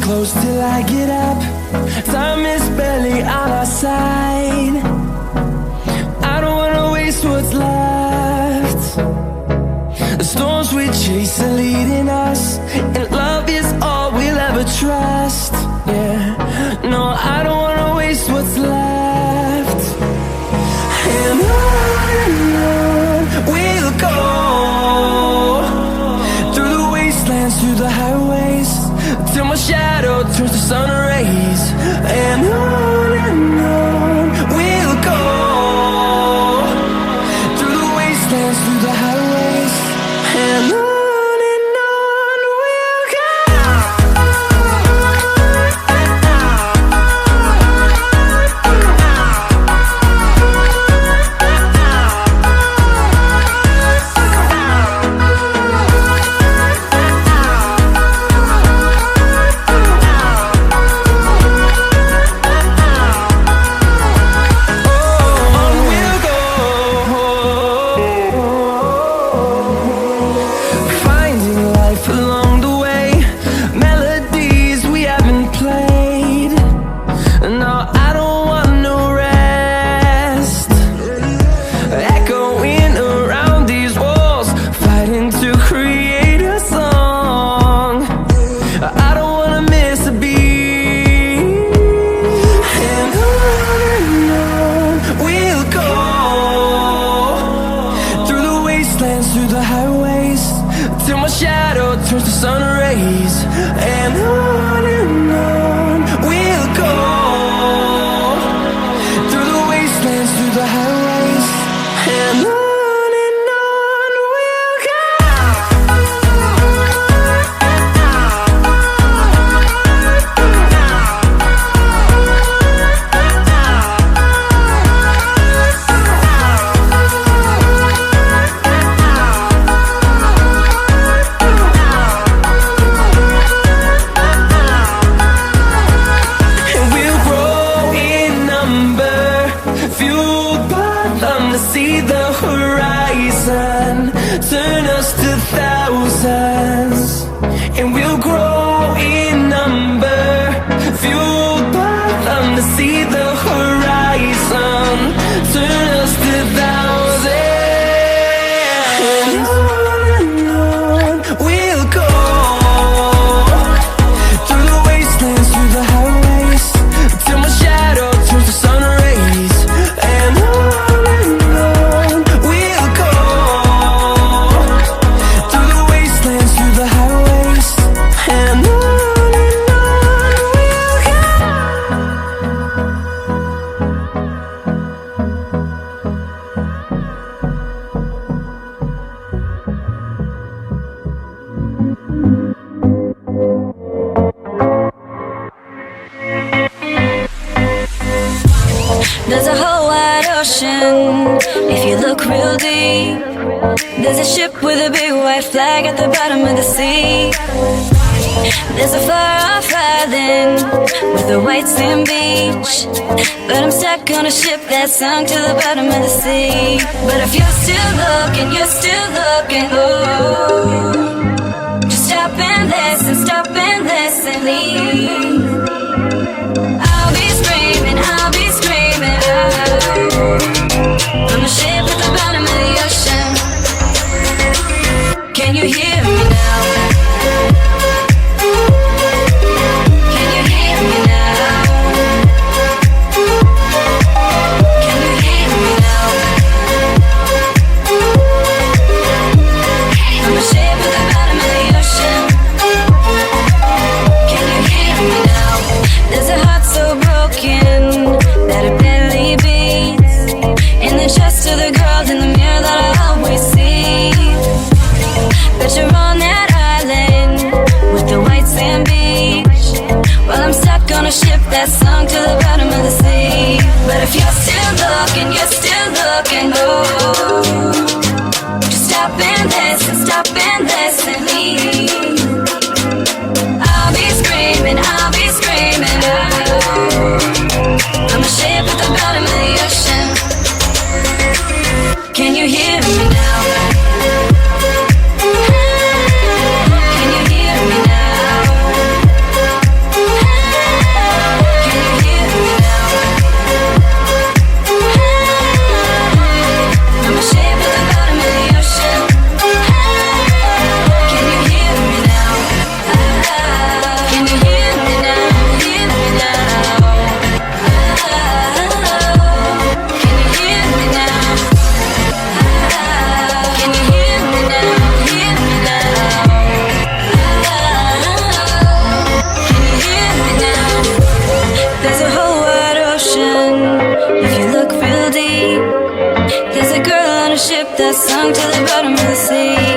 close till I get up. Time is barely on our side. I don't wanna waste what's left. The storms we chase are leading us, and love is all we'll ever trust. Yeah, no, I don't wanna waste what's left. And on we'll go, through the wastelands, through the highways, till my shadow turns to sun rays. And on we'll go, through the wastelands, through the highways, and on through the highways, and on we'll go. And we'll grow in number, fueled by them to see the horizon, turn us to thousands. And we'll grow in number, fueled by them to see the horizon, turn us to thousands. And on we'll go, through the wastelands, through the highways, till my shadow turns to sun rays. And on we'll go, through the wastelands, through the highways, and on we'll go. There's a whole wide ocean, if you look real deep. There's a ship with a big white flag at the bottom of the sea. There's a far-off island with a white sand beach, but I'm stuck on a ship that sunk to the bottom of the sea. But if you're still looking, oh, just stop and listen, leave. I'll be screaming out from the ship at the bottom of the ocean. Can you hear me now? Can you hear me now? Can you hear me now? From the ship at the bottom of the ocean. Can you hear me now? There's a heart so broken that it barely beats in the chest of the girls in the mirror that I always see. But you're on that island with the white sand beach, while I'm stuck on a ship that sunk to the bottom of the sea. But if you're still looking, oh, just stop and listen, leave. I'll be screaming out from the ship at the bottom of the ocean. Can you hear me now? Can you hear me now? Can you hear me now? From the ship at the bottom of the ocean. Can you hear me now? Can you hear me now? Hear me now? Can you hear me now? Can you hear me now? Hear me now? Can you hear me now? There's a whole wide ocean, if you look real deep. There's a girl on a ship that sunk to the bottom of the sea.